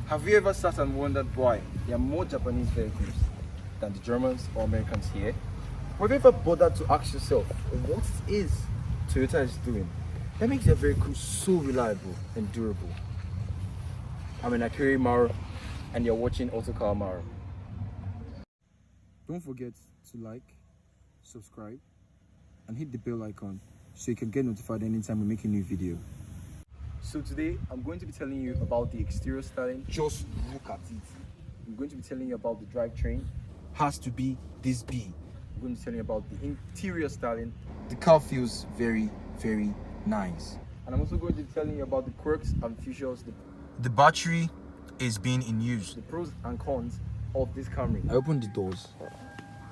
Have you ever sat and wondered why there are more Japanese vehicles than the Germans or Americans here? Have you ever bothered to ask yourself what it is Toyota is doing that makes their vehicles so reliable and durable? I'm Oghenemarho and you're watching Untitled. Don't forget to like, subscribe and hit the bell icon so you can get notified anytime we make a new video. So today I'm going to be telling you about the exterior styling. Just look at it. I'm going to be telling you about the drivetrain. Has to be this big. I'm going to be telling you about the interior styling. The car feels very, very nice. And I'm also going to be telling you about the quirks and features. The battery is being in use. The pros and cons of this Camry. I opened the doors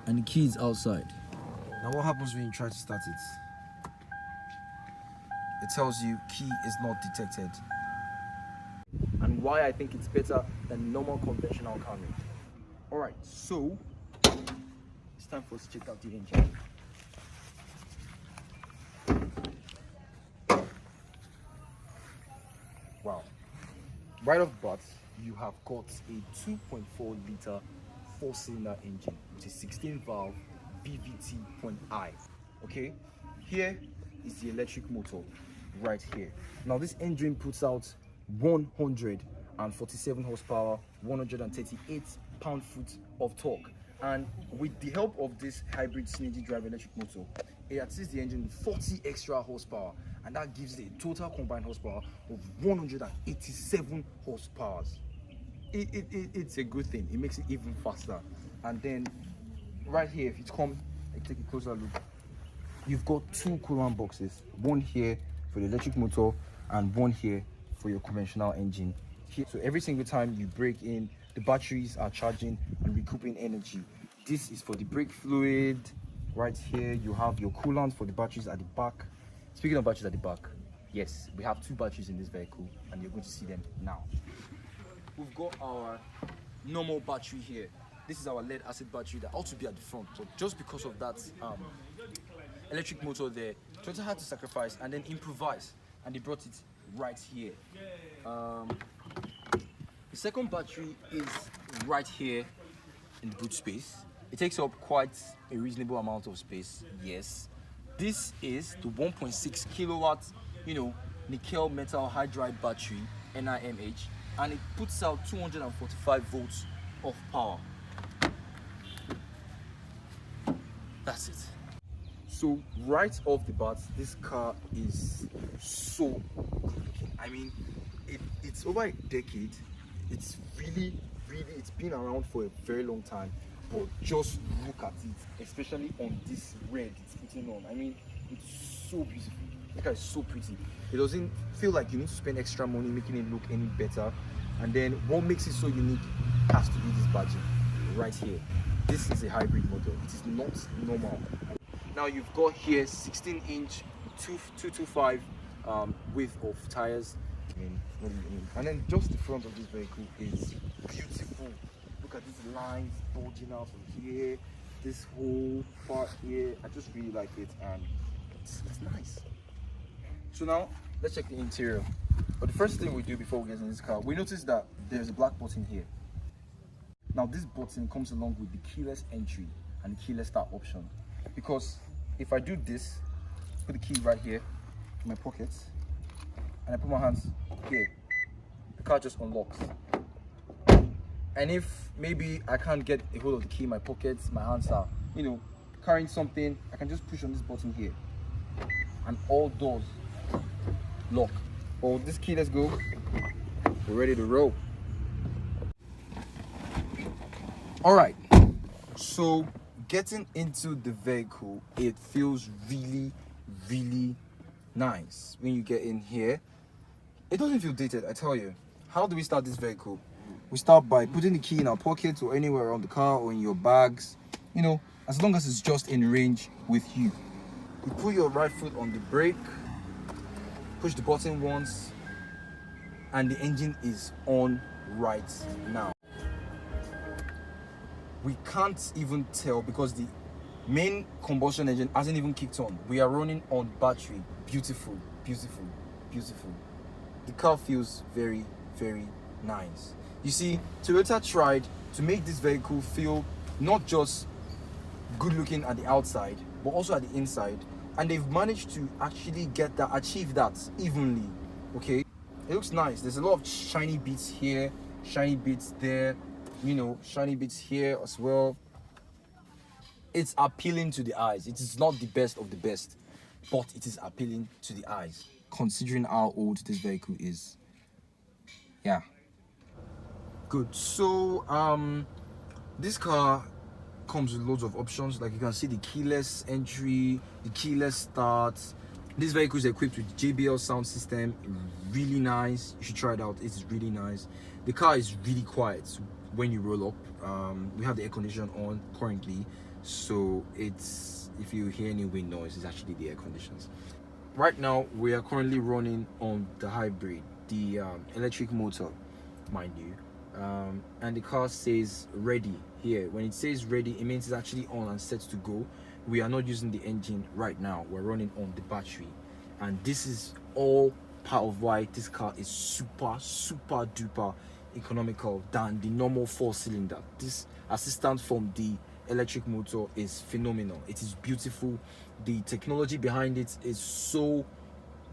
and the key is outside. Now what happens when you try to start it? It tells you key is not detected. And why I think it's better than normal conventional Camry. Alright, so it's time for us to check out the engine. Wow. Right off the bat, you have got a 2.4 liter 4-cylinder engine, which is 16 valve BVT.I. Okay, here is the electric motor right here. Now this engine puts out 147 horsepower, 138 pound-foot of torque, and with the help of this hybrid synergy drive electric motor, it assists the engine with 40 extra horsepower, and that gives it a total combined horsepower of 187 horsepower. It's a good thing. It makes it even faster. And then right here, if you come and take a closer look, you've got two coolant boxes, one here for the electric motor and one here for your conventional engine here. So every single time you brake in, the batteries are charging and recouping energy. This is for the brake fluid. Right here you have your coolant for the batteries at the back. Speaking of batteries at the back, yes, we have two batteries in this vehicle and you're going to see them now. We've got our normal battery here. This is our lead acid battery that ought to be at the front, so just because of that electric motor there, Toyota had to sacrifice and then improvise, and they brought it right here. The second battery is right here in the boot space. It takes up quite a reasonable amount of space, yes. This is the 1.6 kilowatt, nickel metal hydride battery, NIMH, and it puts out 245 volts of power. That's it. So right off the bat, this car is so good looking. I mean, it's over a decade. It's really, it's been around for a very long time. But just look at it, especially on this red it's putting on. I mean, it's so beautiful. Look at it, so pretty. It doesn't feel like you need to spend extra money making it look any better. And then what makes it so unique has to be this badging right here. This is a hybrid model. It is not normal. Now you've got here 16-inch 225 width of tires. And then just the front of this vehicle is beautiful. Look at these lines bulging out from here. This whole part here, I just really like it, and it's nice. So now let's check the interior. But the first thing we do before we get in this car, we notice that there's a black button here. Now this button comes along with the keyless entry and the keyless start option, because if I do this, put the key right here in my pocket and I put my hands here, the car just unlocks. And if maybe I can't get a hold of the key in my pockets, my hands are carrying something, I can just push on this button here and all doors lock. Oh, this key, let's go. We're ready to roll. All right, so getting into the vehicle, it feels really, really nice. When you get in here, it doesn't feel dated, I tell you. How do we start this vehicle? We start by putting the key in our pockets or anywhere around the car or in your bags, as long as it's just in range with you. You put your right foot on the brake, push the button once, and the engine is on right now. We can't even tell because the main combustion engine hasn't even kicked on. We are running on battery. Beautiful, beautiful, beautiful. The car feels very, very nice. You see, Toyota tried to make this vehicle feel not just good looking at the outside, but also at the inside, and they've managed to actually achieve that evenly. Okay, it looks nice. There's a lot of shiny bits here, shiny bits there, you know, shiny bits here as well. It's appealing to the eyes. It is not the best of the best, but it is appealing to the eyes, considering how old this vehicle is. Yeah, good. So this car comes with loads of options. Like you can see, the keyless entry, the keyless start. This vehicle is equipped with JBL sound system. Really nice. You should try it out. It's really nice. The car is really quiet when you roll up. We have the air condition on currently, so it's, if you hear any wind noise, it's actually the air conditions. Right now we are currently running on the hybrid, the electric motor, mind you, and the car says ready here. When it says ready, it means it's actually on and set to go. We are not using the engine right now, we're running on the battery, and this is all part of why this car is super duper economical than the normal 4-cylinder. This assistant from the electric motor is phenomenal. It is beautiful. The technology behind it is so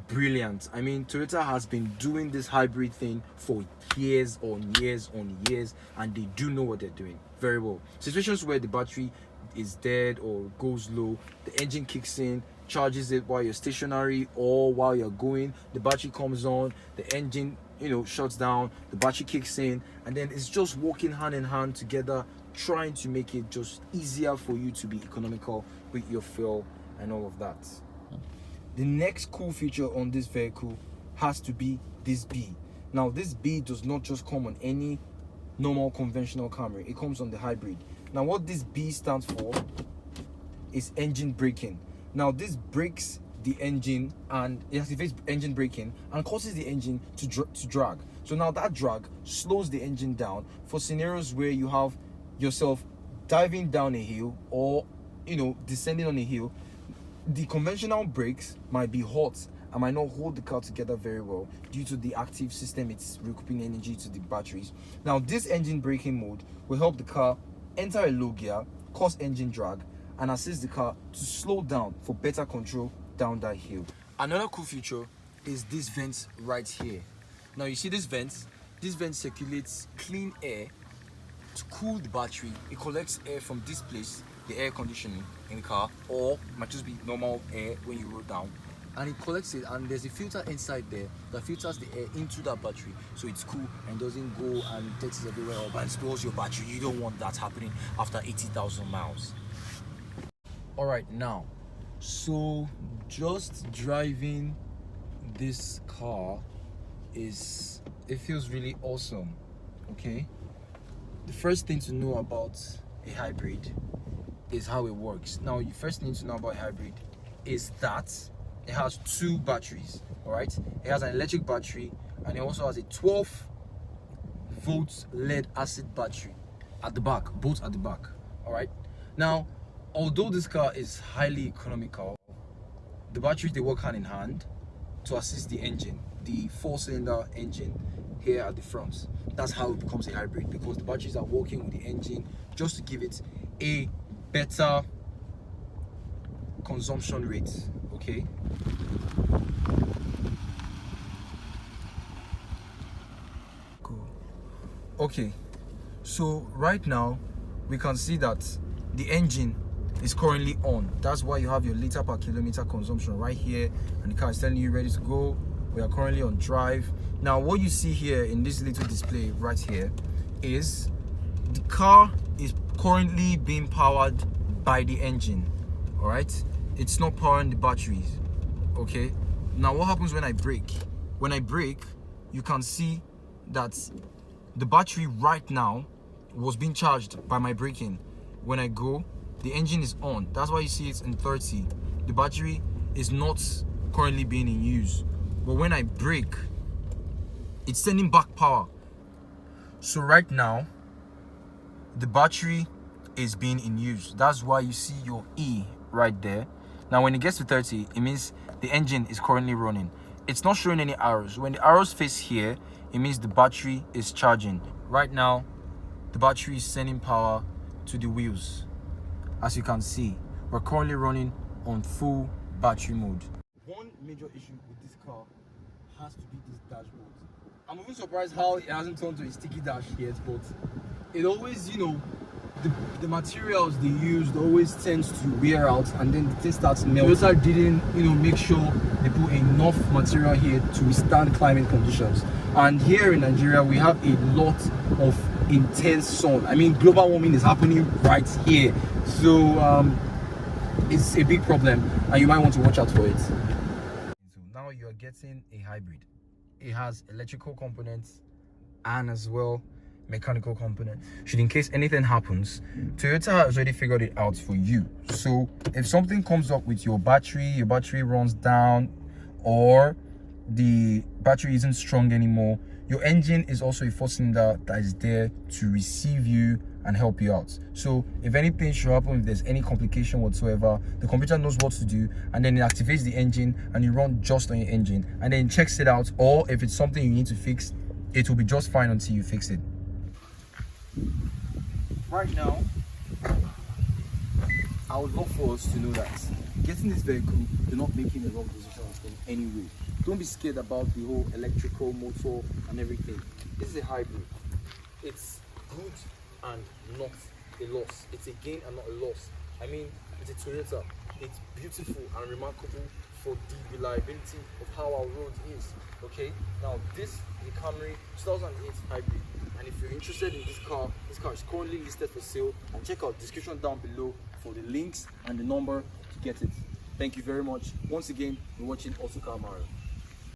brilliant. I mean, Toyota has been doing this hybrid thing for years on years on years, and they do know what they're doing very well. Situations where the battery is dead or goes low, the engine kicks in, charges it while you're stationary or while you're going, the battery comes on, the engine, you know, shuts down, the battery kicks in, and then it's just working hand in hand together, trying to make it just easier for you to be economical with your fuel and all of that. The next cool feature on this vehicle has to be this B. Now this B does not just come on any normal conventional Camry, it comes on the hybrid. Now what this B stands for is engine braking. Now this brakes the engine, and it activates engine braking and causes the engine to drag. So now that drag slows the engine down for scenarios where you have yourself diving down a hill or, you know, descending on a hill. The conventional brakes might be hot and might not hold the car together very well due to the active system. It's recouping energy to the batteries. Now this engine braking mode will help the car enter a low gear, cause engine drag, and assist the car to slow down for better control down that hill. Another cool feature is this vent right here. Now you see this vent circulates clean air to cool the battery. It collects air from this place, the air conditioning in the car, or it might just be normal air when you roll down, and it collects it, and there's a filter inside there that filters the air into that battery, so it's cool and doesn't go and takes it everywhere up and spills your battery. You don't want that happening after 80,000 miles. All right, now, so just driving this car it feels really awesome. Okay, the first thing to know about a hybrid is how it works. Now, you first need to know about a hybrid is that it has two batteries. All right, it has an electric battery, and it also has a 12-volt lead acid battery at the back, both at the back. All right, now, although this car is highly economical, the batteries, they work hand in hand to assist the engine, the 4-cylinder engine here at the front. That's how it becomes a hybrid, because the batteries are working with the engine just to give it a better consumption rate. Okay, cool. Okay, so right now we can see that the engine is currently on. That's why you have your liter per kilometer consumption right here, and the car is telling you ready to go. We are currently on drive. Now what you see here in this little display right here is the car is currently being powered by the engine. All right, it's not powering the batteries. Okay, now what happens when I brake? When I brake, you can see that the battery right now was being charged by my braking. When I go, the engine is on. That's why you see it's in 30. The battery is not currently being in use, but when I brake, it's sending back power. So right now the battery is being in use. That's why you see your E right there. Now when it gets to 30, it means the engine is currently running. It's not showing any arrows. When the arrows face here, it means the battery is charging. right now the battery is sending power to the wheels. As you can see, we're currently running on full battery mode. One major issue with this car has to be this dashboard. I'm even surprised how it hasn't turned to a sticky dash yet, but it always, you know, the materials they used always tends to wear out and then the thing starts melting. Toyota didn't, you know, make sure they put enough material here to withstand climate conditions. And here in Nigeria, we have a lot of intense sun. I mean, global warming is happening right here. So it's a big problem and you might want to watch out for it. So now you are getting a hybrid. It has electrical components and as well mechanical component. Should in case anything happens, Toyota has already figured it out for you. So if something comes up with your battery runs down, or the battery isn't strong anymore, your engine is also a 4-cylinder that is there to receive you and help you out. So if anything should happen, if there's any complication whatsoever, the computer knows what to do, and then it activates the engine and you run just on your engine, and then checks it out, or if it's something you need to fix, it will be just fine until you fix it. Right now, I would love for us to know that getting this vehicle, you're not making the wrong decisions in any way. Don't be scared about the whole electrical motor and everything. This is a hybrid. It's good and not a loss. It's a gain and not a loss. I mean, it's a Toyota. It's beautiful and remarkable for the reliability of how our road is. Okay, now this is the Camry 2008 hybrid, and if you're interested in this car is currently listed for sale, and check out the description down below for the links and the number to get it. Thank you very much. Once again, you're watching Oghenemarho.